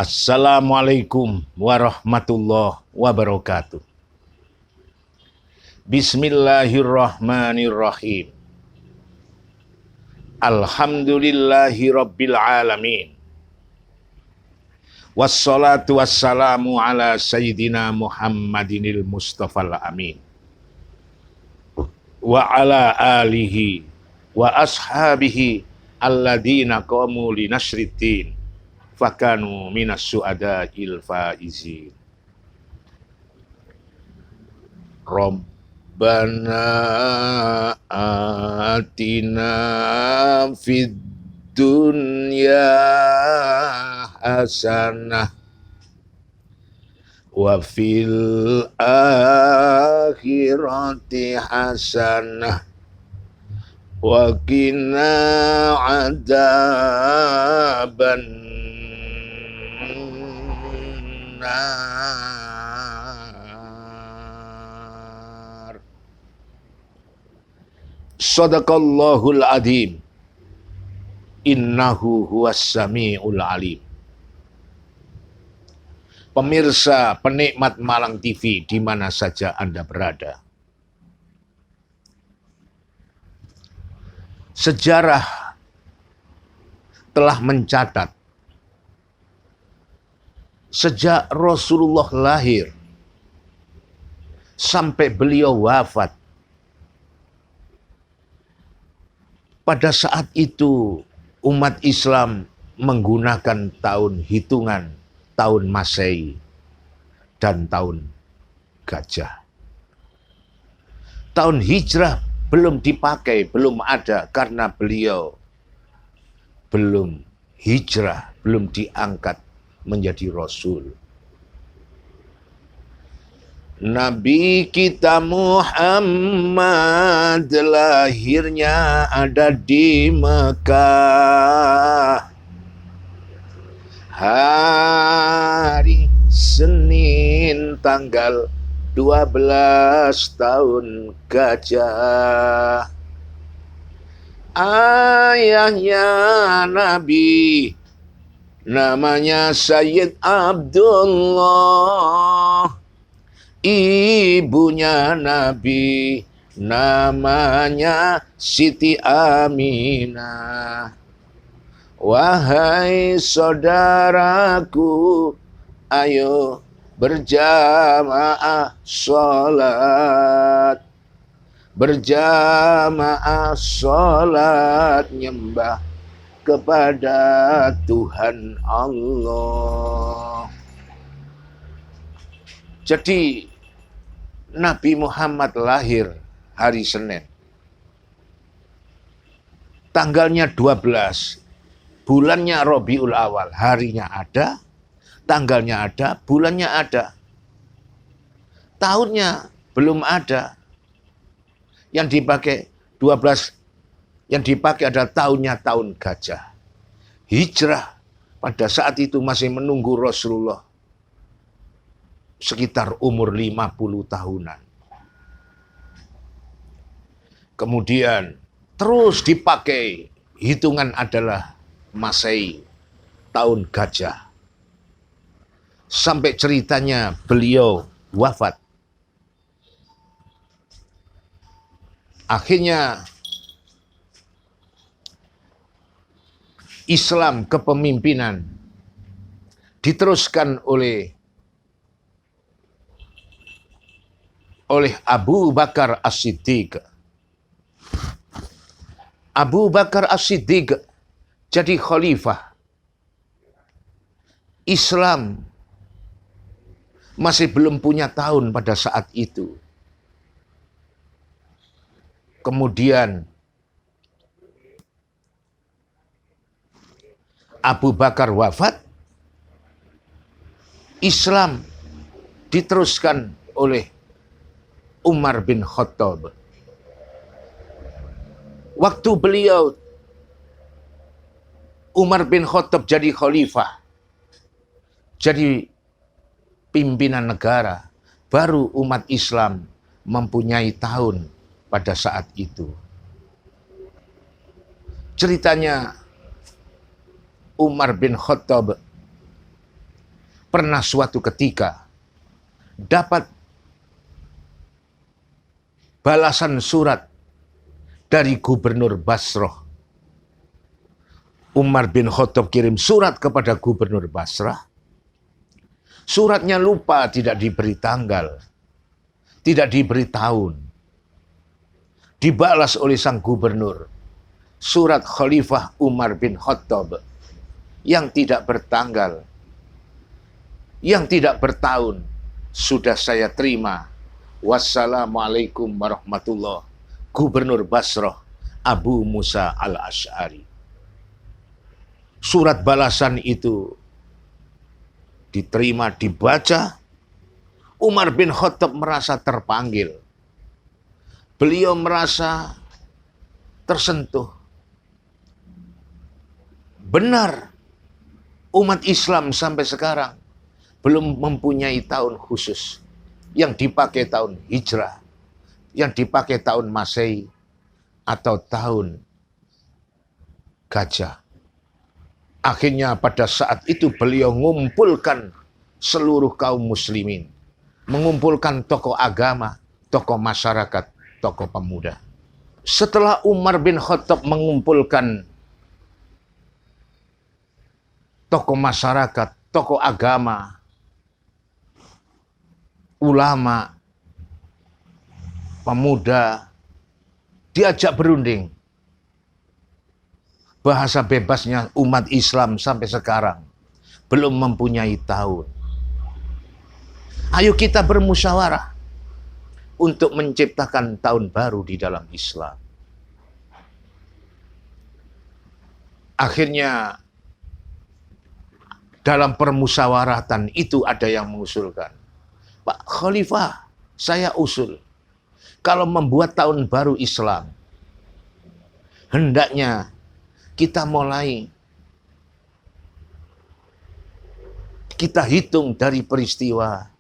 Assalamualaikum warahmatullahi wabarakatuh. Bismillahirrahmanirrahim. Alhamdulillahi rabbil alamin. Wassalatu wassalamu ala sayyidina Muhammadinil Mustafal amin. Wa ala alihi wa ashabihi alladina qamu li nasriddin fakanu minas su'ada'il faizin. Rabbana atina fid dunya hasanah wa fil akhirati hasanah wa qina adzaban nar. Shadaqallahul adzim. Innahu huwas samiul alim. Pemirsa, penikmat Malang TV di mana saja Anda berada. Sejarah telah mencatat sejak Rasulullah lahir sampai beliau wafat. Pada saat itu umat Islam menggunakan hitungan tahun Masehi dan tahun Gajah. Tahun Hijrah belum dipakai, belum ada karena beliau belum hijrah, belum diangkat menjadi Rasul. Nabi kita Muhammad lahirnya ada di Mekah. Hari Senin tanggal 12 tahun Gajah. Ayahnya Nabi namanya Sayyid Abdullah. Ibunya Nabi namanya Siti Aminah. Wahai saudaraku, ayo berjamaah sholat. Berjamaah sholat nyembah kepada Tuhan Allah. Jadi Nabi Muhammad lahir hari Senin. Tanggalnya 12, bulannya Rabiul Awal, harinya ada, tanggalnya ada, bulannya ada. Tahunnya belum ada. Yang dipakai 12, yang dipakai adalah tahunnya tahun Gajah. Hijrah pada saat itu masih menunggu Rasulullah sekitar umur 50 tahunan. Kemudian terus dipakai, hitungan adalah Masehi, tahun Gajah. Sampai ceritanya beliau wafat. Akhirnya Islam kepemimpinan diteruskan oleh Abu Bakar As-Siddiq. Abu Bakar As-Siddiq jadi khalifah. Islam masih belum punya tahun pada saat itu. Kemudian Abu Bakar wafat, Islam diteruskan oleh Umar bin Khattab. Waktu beliau Umar bin Khattab jadi khalifah, jadi pimpinan negara, baru umat Islam mempunyai tahun pada saat itu. Ceritanya Umar bin Khattab pernah suatu ketika dapat balasan surat dari Gubernur Basrah. Umar bin Khattab kirim surat kepada Gubernur Basrah. Suratnya lupa, tidak diberi tanggal, tidak diberi tahun. Dibalas oleh sang gubernur. Surat Khalifah Umar bin Khattab yang tidak bertanggal, yang tidak bertahun, sudah saya terima. Wassalamualaikum warahmatullahi wabarakatuh. Gubernur Basrah Abu Musa al-Asy'ari. Surat balasan itu diterima, dibaca. Umar bin Khattab merasa terpanggil. Beliau merasa tersentuh. Benar, umat Islam sampai sekarang belum mempunyai tahun khusus. Yang dipakai tahun Hijrah, yang dipakai tahun Masehi, atau tahun Gajah. Akhirnya pada saat itu beliau mengumpulkan seluruh kaum muslimin. Mengumpulkan tokoh agama, tokoh masyarakat, tokoh pemuda. Setelah Umar bin Khattab mengumpulkan tokoh masyarakat, tokoh agama, ulama, pemuda, diajak berunding. Bahasa bebasnya umat Islam sampai sekarang belum mempunyai tahun. Ayo kita bermusyawarah untuk menciptakan tahun baru di dalam Islam. Akhirnya dalam permusyawaratan itu ada yang mengusulkan, Pak Khalifah, saya usul, kalau membuat tahun baru Islam, hendaknya kita mulai, kita hitung dari peristiwa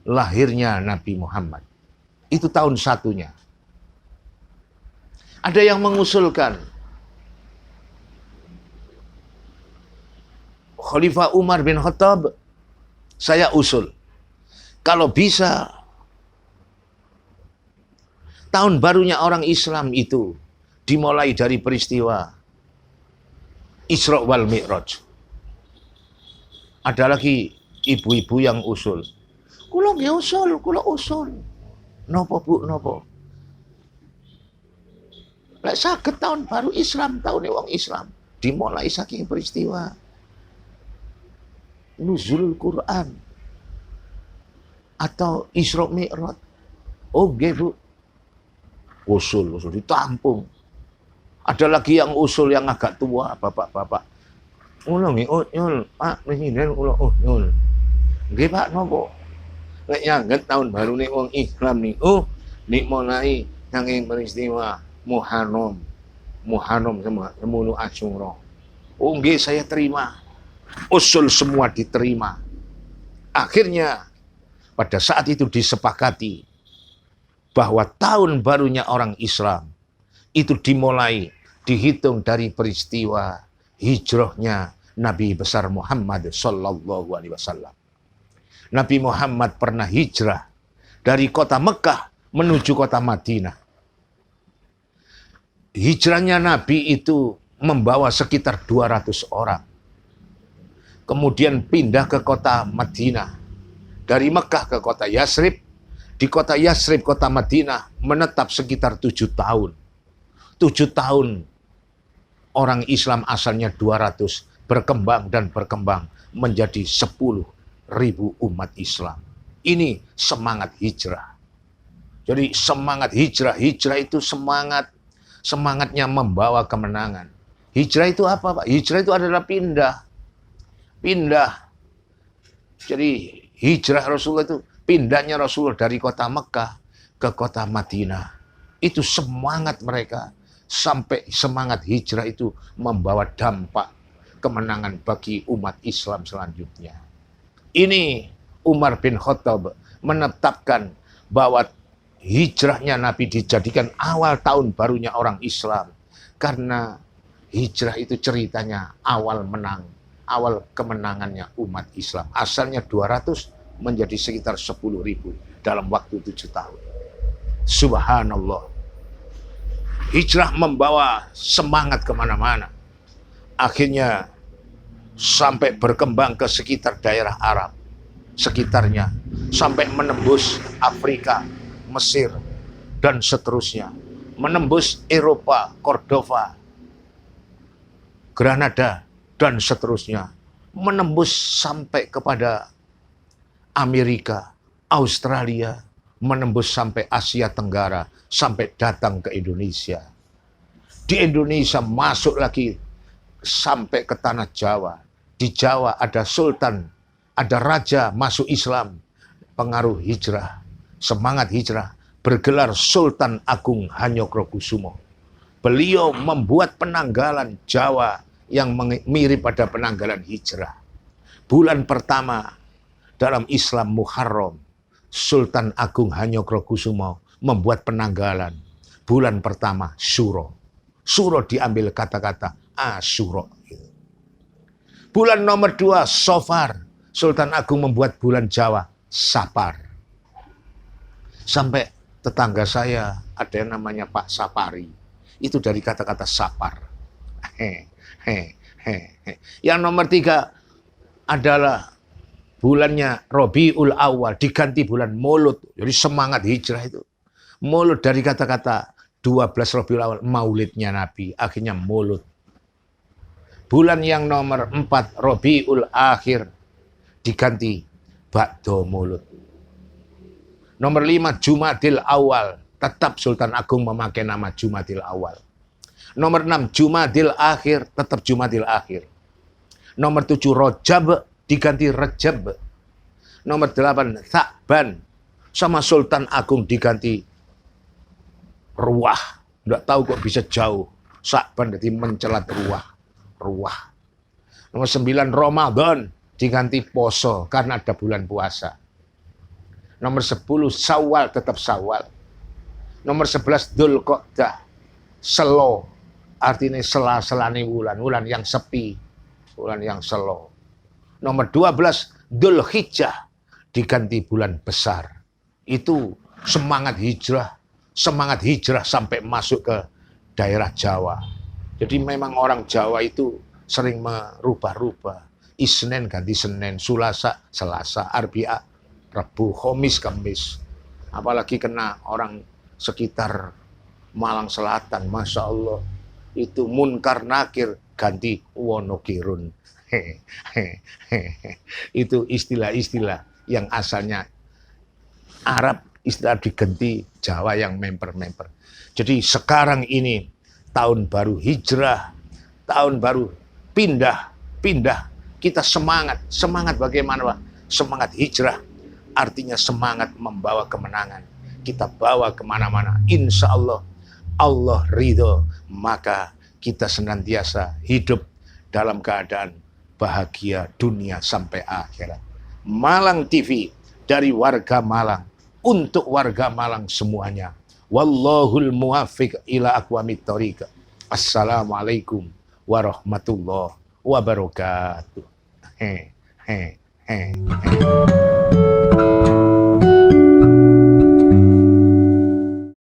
lahirnya Nabi Muhammad. Itu tahun satunya. Ada yang mengusulkan, Khalifah Umar bin Khattab, saya usul, kalau bisa tahun barunya orang Islam itu dimulai dari peristiwa Isra wal Mi'raj. Ada lagi ibu-ibu yang usul. Kula nggih usul, kula usul. Napa Bu, napa? Lek saged tahun baru Islam, tahun wong Islam dimulai saking peristiwa nuzul Quran atau Isra Mi'raj. Oh nggih Bu. Usul ditampung. Ada lagi yang usul yang agak tua, bapak-bapak. Ulo nggih, nyul, Pak Presiden ulo nyul. Nggih Pak, napa? Nek nyangget tahun baru nih wong Islam nih. Oh, nik mulai saking peristiwa Muharram sama 10 Asyura. Oh nggih, saya terima. Usul semua diterima. Akhirnya pada saat itu disepakati bahwa tahun barunya orang Islam itu dimulai dihitung dari peristiwa hijrahnya Nabi besar Muhammad sallallahu alaihi wasallam. Nabi Muhammad pernah hijrah dari kota Mekah menuju kota Madinah. Hijrahnya Nabi itu membawa sekitar 200 orang. Kemudian pindah ke kota Madinah. Dari Mekah ke kota Yasrib. Di kota Yasrib, kota Madinah menetap sekitar 7 tahun. 7 tahun orang Islam asalnya 200 berkembang dan berkembang menjadi 10.000 umat Islam. Ini semangat hijrah. Jadi semangat hijrah itu semangatnya membawa kemenangan. Hijrah itu apa, Pak? Hijrah itu adalah pindah. Jadi hijrah Rasulullah itu pindahnya Rasulullah dari kota Mekah ke kota Madinah. Itu semangat mereka. Sampai semangat hijrah itu membawa dampak kemenangan bagi umat Islam selanjutnya. Ini Umar bin Khattab menetapkan bahwa hijrahnya Nabi dijadikan awal tahun barunya orang Islam. Karena hijrah itu ceritanya awal menang awal kemenangannya umat Islam. Asalnya 200 menjadi sekitar 10.000 dalam waktu 7 tahun. Subhanallah. Hijrah membawa semangat kemana-mana. Akhirnya sampai berkembang ke sekitar daerah Arab, sekitarnya, sampai menembus Afrika, Mesir, dan seterusnya. Menembus Eropa, Cordova, Granada, dan seterusnya. Menembus sampai kepada Amerika, Australia, menembus sampai Asia Tenggara, sampai datang ke Indonesia. Di Indonesia masuk lagi sampai ke tanah Jawa. Di Jawa ada sultan, ada raja masuk Islam, pengaruh hijrah, semangat hijrah, bergelar Sultan Agung Hanyokrokusumo. Beliau membuat penanggalan Jawa yang mirip pada penanggalan hijrah. Bulan pertama dalam Islam Muharram, Sultan Agung Hanyokrokusumo membuat penanggalan. Bulan pertama Suro. Suro diambil kata-kata Asyuro. Bulan nomor 2 Sofar. Sultan Agung membuat bulan Jawa Sapar. Sampai tetangga saya ada yang namanya Pak Sapari. Itu dari kata-kata Sapar. Yang nomor 3 adalah bulannya Rabiul Awal, diganti bulan Maulud. Jadi semangat hijrah itu. Maulud dari kata-kata 12 Rabiul Awal, maulidnya Nabi. Akhirnya Maulud. Bulan yang nomor 4 Rabiul Akhir, diganti Ba'da Maulud. Nomor 5 Jumadil Awal, tetap Sultan Agung memakai nama Jumadil Awal. Nomor 6 Jumadil Akhir, tetap Jumadil Akhir. Nomor 7 Rajab, diganti Rejab. Nomor 8 Sa'ban, sama Sultan Agung diganti Ruah. Nggak tahu kok bisa jauh. Sa'ban jadi mencelat Ruah. Nomor 9 Ramadan, diganti Poso karena ada bulan puasa. Nomor 10 Syawal, tetap Syawal. Nomor 11 Dzulqa'dah, selo, artinya sela-selane wulan yang sepi, bulan yang selo. Nomor 12 Dzulhijjah, diganti bulan besar. Itu semangat hijrah sampai masuk ke daerah Jawa. Jadi memang orang Jawa itu sering merubah-rubah. Isnin ganti Senin, Sulasa, Selasa, Arbi'a, Rabu, Khamis, Kamis. Apalagi kena orang sekitar Malang Selatan, Masya Allah. Itu Munkar Nakir ganti Wonogirun. Itu istilah-istilah yang asalnya Arab, istilah diganti Jawa yang memper-memper. Jadi sekarang ini tahun baru hijrah, tahun baru pindah. Kita semangat bagaimana Pak? Semangat hijrah, artinya semangat membawa kemenangan. Kita bawa kemana-mana, insya Allah, Allah ridho, maka kita senantiasa hidup dalam keadaan bahagia dunia sampai akhirat. Malang TV, dari warga Malang, untuk warga Malang semuanya. Wallahul muwaffiq ila aqwamit thoriq. Assalamualaikum warahmatullahi wabarakatuh.